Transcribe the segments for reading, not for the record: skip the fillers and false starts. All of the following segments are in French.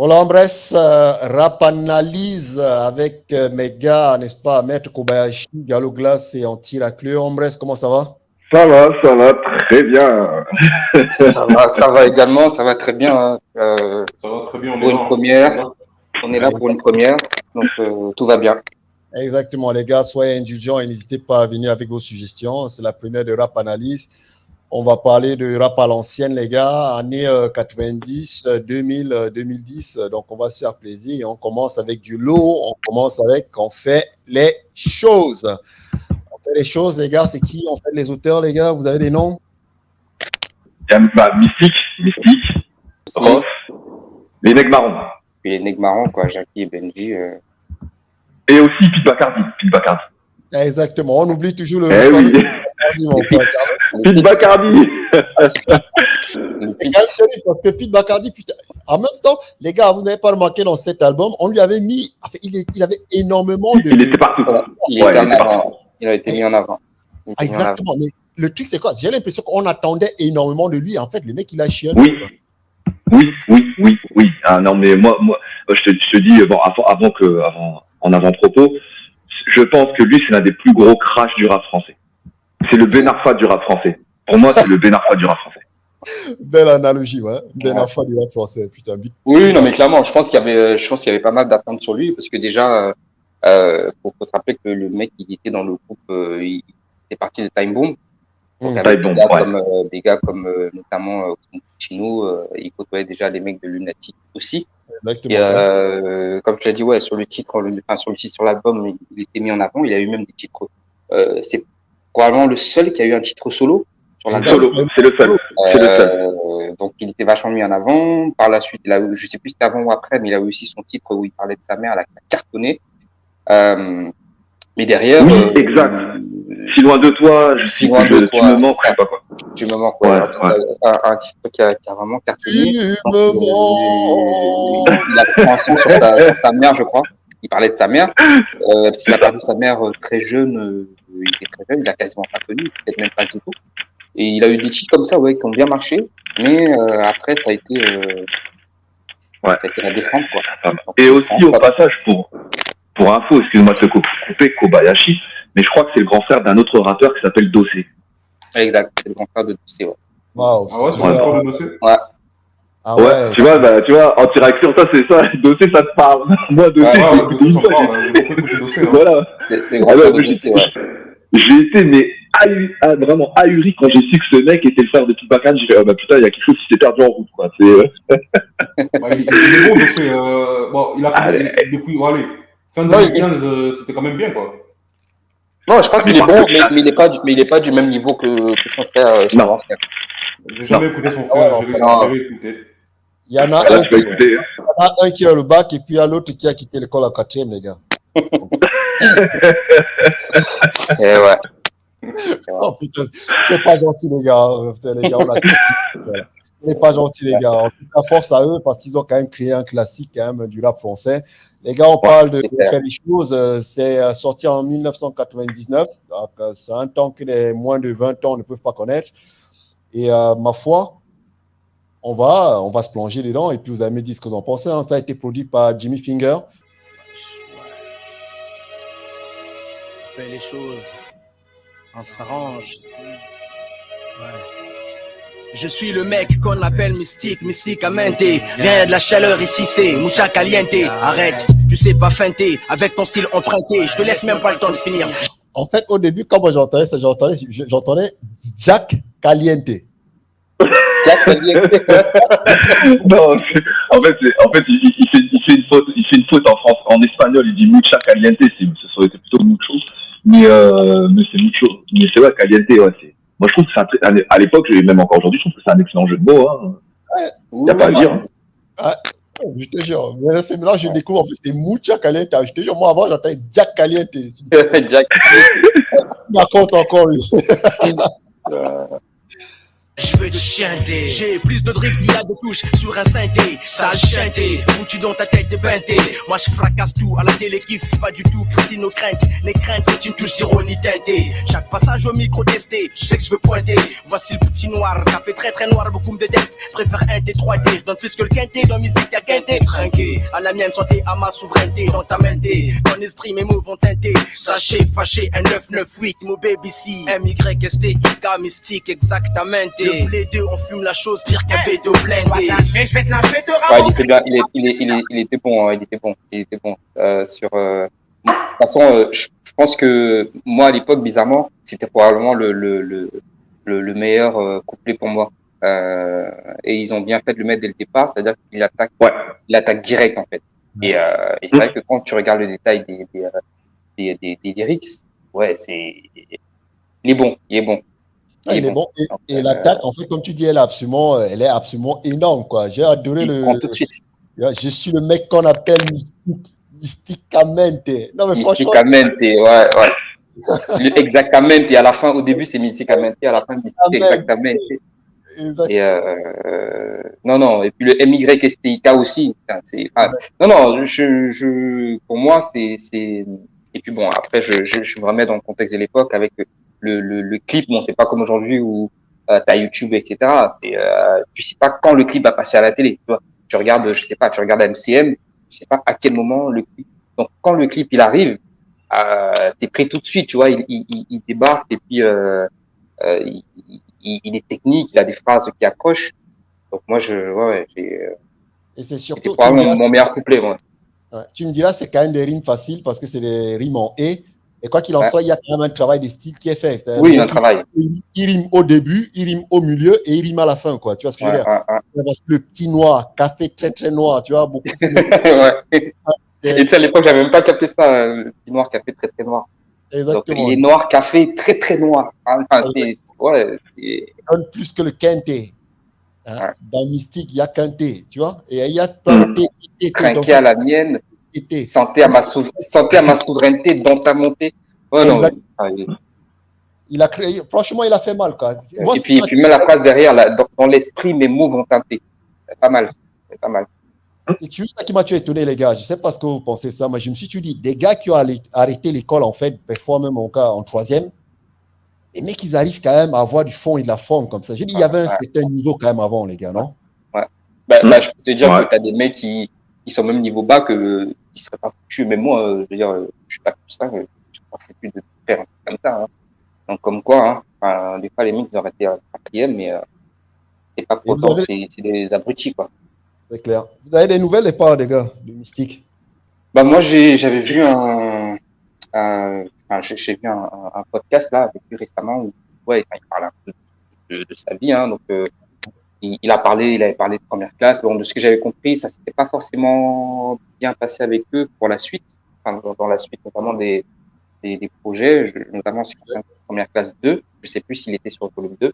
Hola, hombres, rap analyse avec mes gars, n'est-ce pas, Maître Kobayashi, Gallo Glass et Anti-Raclure. Hombres, comment ça va? Ça va très bien. Ça va également, ça va très bien. Hein. Ça va très bien, on Pour est une là. première, on est là pour une première, donc tout va bien. Exactement, les gars, soyez indulgents et n'hésitez pas à venir avec vos suggestions. C'est la première de rap analyse. On va parler de rap à l'ancienne, les gars, années 90, 2000, 2010. Donc, on va se faire plaisir. Et on commence avec du lourd. On fait les choses. On fait les choses, les gars. C'est qui? On fait les auteurs, les gars. Vous avez des noms? Mystique, Rof, les Nègres Marrons. Puis les Nègres Marrons, quoi, Jackie et Benji. Et aussi Pete Bacardi. Exactement. On oublie toujours le. Eh oui. Pete Bacardi. Parce que Pete Bacardi, putain, en même temps, les gars, vous n'avez pas remarqué dans cet album, on lui avait mis, enfin, il avait énormément de. Il était partout. Voilà. Il a été mis en avant. Exactement. Mais le truc, c'est quoi? J'ai l'impression qu'on attendait énormément de lui. En fait, le mec, il a chié. Oui. Ah non, mais moi, je te dis, bon, en avant-propos, je pense que lui, c'est l'un des plus gros crashs du rap français. C'est le Ben Arfa du rap français. Pour moi, c'est le Ben Arfa du rap français. Belle analogie, ouais. Ben Arfa du rap français, putain. Oui, non, mais clairement, je pense qu'il y avait pas mal d'attentes sur lui, parce que déjà, faut se rappeler que le mec, il était dans le groupe, il était parti de Time Bomb. Donc, avec des gars comme notamment Chino, il côtoyait déjà des mecs de Lunatic aussi. Exactement. Et comme tu l'as dit, ouais, sur l'album, il était mis en avant. Il a eu même des titres. C'est probablement le seul qui a eu un titre solo sur l'album. C'est le seul. Donc, il était vachement mis en avant. Par la suite, je sais plus si c'était avant ou après, mais il a eu aussi son titre où il parlait de sa mère, elle a cartonné. Mais derrière. Oui, exact. Si loin de toi, tu me manques, je sais pas quoi. Tu me manques, ouais. Un titre qui a vraiment cartonné. Il a pris un son sur sa mère, je crois. Il parlait de sa mère. Parce qu'il a perdu sa mère très jeune. Il était très jeune, il a quasiment pas connu, peut-être même pas du tout. Et il a eu des titres comme ça, ouais, qui ont bien marché. Mais après, ça a été la descente, quoi. Et aussi, au passage, pour info, excuse-moi de te couper, Kobayashi, mais je crois que c'est le grand frère d'un autre rappeur qui s'appelle Dossé. Exact, c'est le grand frère de Dossé, ouais. Wow, ah ouais, c'est le grand frère de Dossé? Ouais. Ah ouais. Tu vois, Anti-Réaction, ça, c'est ça, Dossé, ça te parle. Moi, Dossé, c'est voilà. C'est le grand frère de Dossé, ouais. J'ai été, vraiment ahuri quand j'ai su que ce mec était le frère de Pete Bacardi. J'ai fait, putain, il y a quelque chose qui s'est perdu en route, quoi. Il est bon, Dossé. Bon, il a depuis, fin 2015, c'était quand même bien, quoi. Non, je pense qu'il est bon, mais il est pas du même niveau que son frère. J'ai jamais écouté son frère, j'ai jamais écouté. Il y en a un qui a le bac et puis il y a l'autre qui a quitté l'école en 4e, les gars. Et ouais. Oh putain, c'est pas gentil, les gars. Putain, les gars, c'est pas gentil, les gars. En tout cas, force à eux parce qu'ils ont quand même créé un classique quand même du rap français. Les gars, on parle de faire les choses. C'est sorti en 1999. Donc, c'est un temps que les moins de 20 ans ne peuvent pas connaître. Et ma foi, on va se plonger dedans. Et puis, vous allez me dire ce que vous en pensez. Hein. Ça a été produit par Jimmy Finger. On fait les choses. On s'arrange. Ouais. Je suis le mec qu'on appelle mysticamente. Rien de la chaleur ici, c'est mucha caliente. Arrête, tu sais pas feinter. Avec ton style emprunté, je te laisse même pas le temps de finir. En fait, au début, quand moi j'entendais ça, j'entendais Jack Caliente. Jack Caliente. Non, en fait, il fait une faute en espagnol. Il dit mucha caliente. Ça aurait été plutôt mucho. Mais c'est mucho. Mais c'est vrai, caliente, ouais, moi, je trouve que à l'époque, et même encore aujourd'hui, je trouve que c'est un excellent jeu de mots. Hein. Il n'y a pas à dire. Hein. Je te jure. Mais c'est là je découvre, en fait, c'est mucha caliente. Je te jure, moi, avant, j'entendais Jack Caliente. Jack. Je raconte encore, lui. Je veux te chanter. J'ai plus de drip qu'il y a de touches sur un synthé. Sale chanté, foutu dans ta tête de benté. Moi je fracasse tout à la télé, kiffe pas du tout. Christine aux craintes, les craintes c'est une touche d'ironie teintée. Chaque passage au micro testé, je sais que je veux pointer. Voici le petit noir, café très très noir, beaucoup me détestent. Préfère un T3D, donne plus que le quinté. Dans mystique y'a quinté, trinqué. À la mienne santé, à ma souveraineté. Dans ta mente, ton esprit mes mots vont teinter. Sachez, fâché, un 998, mon baby C. MYSTIK, mystique exactement. Les deux on fume la chose pire qu'un bédo blindé. Je vais te lâcher, il était bien, il était bon, hein, il était bon. De toute façon, je pense que moi à l'époque, bizarrement, c'était probablement le meilleur couplet pour moi. Et ils ont bien fait de le mettre dès le départ, c'est-à-dire qu'il attaque, il attaque direct en fait. Et c'est vrai que quand tu regardes le détail des lyrics, ouais, il est bon. Il est bon. Et l'attaque, en fait, comme tu dis, elle est absolument énorme, quoi. J'ai adoré tout de suite. Je suis le mec qu'on appelle mysticamente. Non, mais franchement. Mysticamente, ouais. Exactamente. Et à la fin, au début, c'est mysticamente. À la fin, exactamente. Exactement. Et non. Et puis le MYSTIK aussi. Non. Pour moi, c'est. Et puis bon, après, je me remets dans le contexte de l'époque avec le clip. Bon, c'est pas comme aujourd'hui où t'as YouTube, etc. Tu sais pas quand le clip va passer à la télé. Tu vois, tu regardes, je sais pas, tu regardes MCM, tu sais pas à quel moment le clip. Donc quand le clip il arrive, t'es prêt tout de suite. Tu vois, il débarque et puis il est technique, il a des phrases qui accrochent. Donc moi, et c'est surtout probablement mon meilleur couplet, moi. Ouais. Tu me diras, c'est quand même des rimes faciles parce que c'est des rimes en et. Et quoi qu'il en soit, il y a quand même un travail de style qui est fait. Oui, il y a un travail. Il rime au début, il rime au milieu et il rime à la fin, quoi. Tu vois ce que je veux dire? Parce que le petit noir, café très très noir, tu vois, beaucoup de... Et tu sais, à l'époque, j'avais même pas capté ça, le petit noir, café très très noir. Exactement. Donc, il est noir, café très très noir. Enfin, donne plus que le quinté. Hein? Dans Mystique, il y a quinté, tu vois? Et il y a plein de trinqué à la mienne. Santé à ma souveraineté dans ta montée. Oh, non. Il a créé, franchement, il a fait mal, quoi. Moi, et puis même la phrase derrière, là, dans l'esprit, mes mots vont teinter. C'est pas mal. C'est juste ça qui m'a étonné, les gars. Je ne sais pas ce que vous pensez de ça, mais je me suis dit, des gars qui ont arrêté l'école, en fait, parfois même en troisième, les mecs, ils arrivent quand même à avoir du fond et de la forme comme ça. J'ai dit, il y avait un certain niveau quand même avant, les gars, non? Ouais. Bah, je peux te dire que tu as des mecs qui sont même niveau bas qui ne seraient pas foutus. Mais moi, je veux dire, je ne suis pas tout ça, je ne suis pas foutu de faire un truc comme ça. Hein. Donc, comme quoi, hein, des fois, les mecs, ils auraient été quatrième, mais c'est pas pour autant, c'est des abrutis, quoi. C'est clair. Vous avez des nouvelles, les pas, les gars, de Mystique? Bah, moi, j'avais vu j'ai vu un podcast, là, avec lui récemment, où, il parle un peu de sa vie, hein. Donc, il avait parlé de première classe. Bon, de ce que j'avais compris, ça s'était pas forcément bien passé avec eux pour la suite, enfin, dans la suite, notamment des projets, notamment sur première classe 2. Je sais plus s'il était sur le volume 2.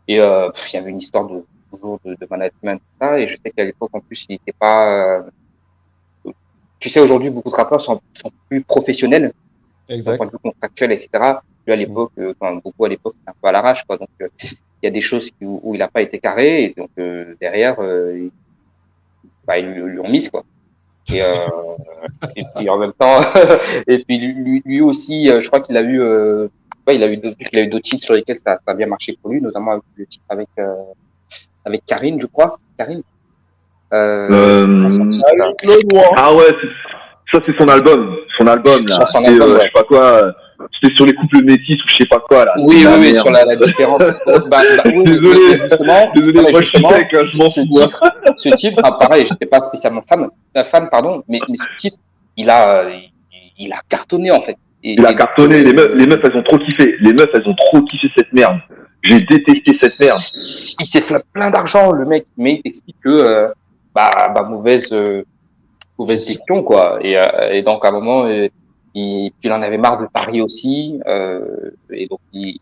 Et, il y avait une histoire toujours de management, tout ça. Et je sais qu'à l'époque, en plus, il n'était pas, tu sais, aujourd'hui, beaucoup de rappeurs sont plus professionnels. D'un point de vue contractuel, etc. Lui, à l'époque, beaucoup à l'époque, c'était un peu à l'arrache, quoi. Donc, il y a des choses où il n'a pas été carré, et donc, derrière, ils lui ont mis, quoi. Et puis en même temps, et puis lui aussi, je crois qu'il a eu, il a eu d'autres titres sur lesquels ça a bien marché pour lui, notamment avec le titre avec Karine, je crois. Karine. Ah ouais, ça c'est son album là. Je sais pas quoi. C'était sur les couples métis ou je sais pas quoi là. Oui, sur la différence. Désolé, justement, ce titre, pareil, j'étais pas spécialement fan, mais ce titre, il a cartonné en fait. Il a cartonné. Les meufs, elles ont trop kiffé. Cette merde. J'ai détesté cette merde. Il s'est fait plein d'argent, le mec, mais il t'explique que mauvaise gestion, quoi. Et donc à un moment, il en avait marre de Paris aussi, et donc il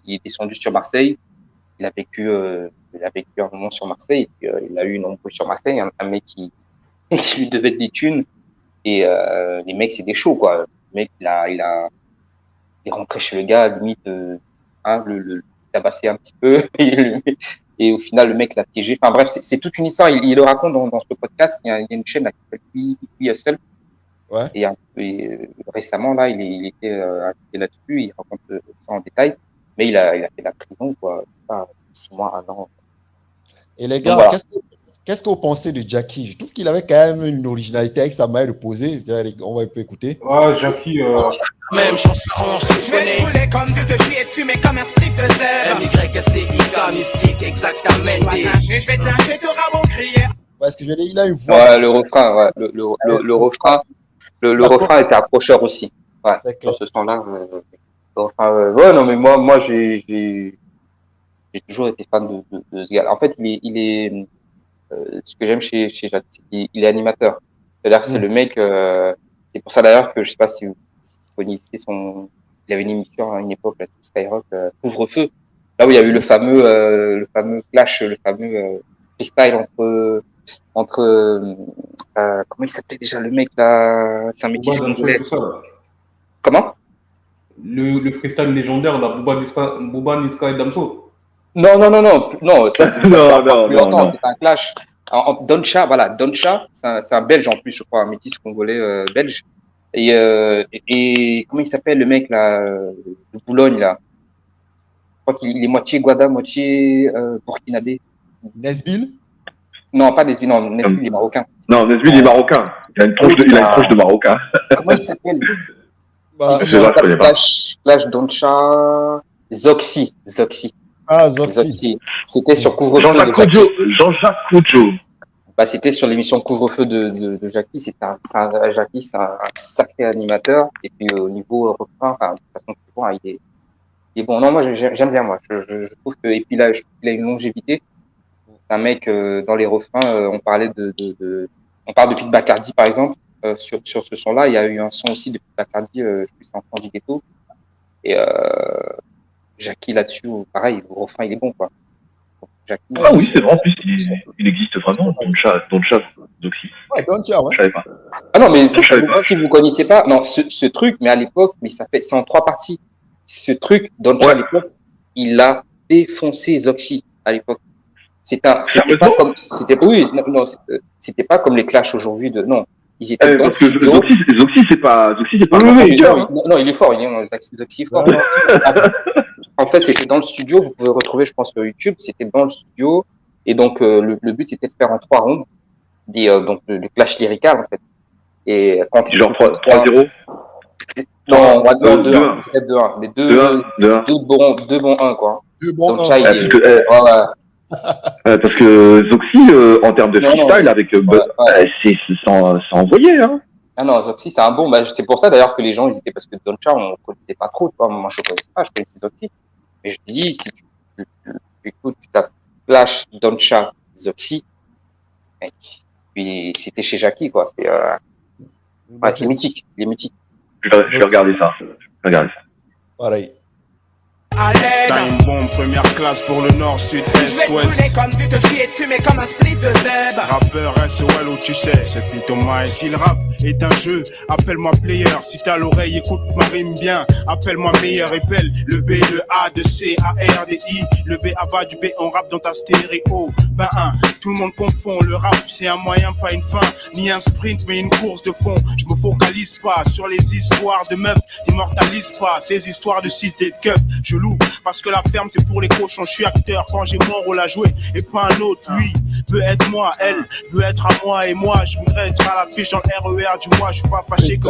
est descendu sur Marseille. Il a vécu un moment sur Marseille, et puis il a eu une embauche sur Marseille, un mec qui lui devait des thunes, et les mecs c'est des shows, quoi. Le mec il est rentré chez le gars, limite le tabassé un petit peu. Et au final, le mec l'a piégé. Enfin bref, c'est toute une histoire. Il le raconte dans ce podcast. Il y a une chaîne là, qui s'appelle Be Hustle. Ouais. Et récemment, là, il était invité là-dessus. Il raconte ça en détail. Mais il a fait la prison, quoi. Pas 6 mois, 1 an. Et les gars, Donc, voilà. qu'est-ce que vous pensez de Jackie? Je trouve qu'il avait quand même une originalité avec sa manière de poser. On va un peu écouter. Ouais, Jackie. Même chance s'arrange, je vais brûler comme du de chier et de fumer comme un spliff de zèbre. MYSTIK, mystique, exactement. Je vais te lâcher, t'auras beau crier. Parce que je dis, il a une voix. Ouais, le refrain, ouais. Le refrain était accrocheur aussi. Ouais, sur ce son-là. Ouais, non, mais moi, j'ai toujours été fan de ce gars. En fait, il est ce que j'aime chez Jacques, c'est qu'il est animateur. C'est-à-dire que c'est le mec, c'est pour ça d'ailleurs que je sais pas si vous connaissez il avait une émission à une époque, là, Skyrock, Couvre-feu. Là où il y a eu le fameux clash, le fameux freestyle entre comment il s'appelait déjà le mec là? C'est un mec qui s'appelait. Comment? Le freestyle légendaire, là, Booba, Niska et Damso. Non, ça c'est non, c'est un clash. Doncha, voilà, Doncha, c'est un Belge en plus, je crois, un métis congolais belge. Et comment il s'appelle le mec là, de Boulogne là? Je crois qu'il est moitié Guada, moitié burkinabé. Nesbill? Non, pas Nesbill, non, Nesbill il est marocain. Non, Nesbill il est marocain. Il a une tronche de marocain. Comment il s'appelle? Clash Doncha, Zoxy. Ah, Zoxy. C'était sur Couvre-feu. Jean-Jacques Koudjo. Bah, c'était sur l'émission Couvre-feu de Jackie. Jackie, c'est un sacré animateur. Et puis, au niveau refrain, enfin, de toute façon, il est bon. Non, moi, j'aime bien, moi. Je trouve que, et puis là, je trouve qu'il a une longévité. C'est un mec, dans les refrains, on parlait on parle de Pete Bacardi, par exemple. Sur ce son-là, il y a eu un son aussi de Pete Bacardi, je sais plus, c'est Enfant du ghetto. Et, Jackie là-dessus, pareil, le refrain, il est bon, quoi. Jackie, oui, c'est vrai, en plus, il existe vraiment, Doncha, Zoxy. Ouais, Doncha, ouais. Je savais pas. Ah non, mais si vous connaissez pas, non, ce truc, mais à l'époque, c'est en 3 parties. Ce truc, Doncha, à l'époque, il a défoncé Zoxy, à l'époque. C'était pas comme les clashs aujourd'hui non. Ils étaient dans le studio. Zoxy, c'est pas non, il est fort, Zoxy est fort. En fait, c'était dans le studio, vous pouvez retrouver, je pense, sur YouTube, c'était dans le studio, et donc, le but, c'était de faire en 3 rounds, donc, le clash lyrical, en fait. Et quand genre 3-0? Non, 2-1, c'est 2-1, mais 2 bons 1, quoi. 2 bons 1. Parce que Zoxy, en termes de freestyle, avec c'est sans envoyer, hein. Ah non, Zoxy, c'est un bon. Bah, c'est pour ça d'ailleurs que les gens hésitaient parce que Doncha, on connaissait pas trop. Toi, moi, je connaissais pas, je connaissais Zoxy. Mais je te dis, si tu écoutes, tu tapes Clash, Doncha, Zoxy, mec. Puis c'était chez Jackie, quoi. C'est mythique. Il est mythique. Je vais regarder ça. Pareil. Time bomb, première classe pour le nord, sud, est, ouest. Comme tu te chier et de fumer comme un spliff de zèbre. Rappeur SOL où tu sais, c'est plutôt Mike. Si le rap est un jeu, appelle-moi player. Si t'as l'oreille, écoute ma rime bien. Appelle-moi meilleur et belle. Le B, le A, de C, A, R, D, I. Le B à bas du B, on rappe dans ta stéréo. Tout le monde confond. Le rap, c'est un moyen, pas une fin. Ni un sprint, mais une course de fond. Je me focalise pas sur les histoires de meufs. Immortalise pas ces histoires de cité de keuf. Je parce que la ferme c'est pour les cochons, je suis acteur quand j'ai mon rôle à jouer et pas un autre. Lui veut être moi, elle veut être à moi et moi je voudrais être à l'affiche dans le RER du mois. Je suis pas fâché comme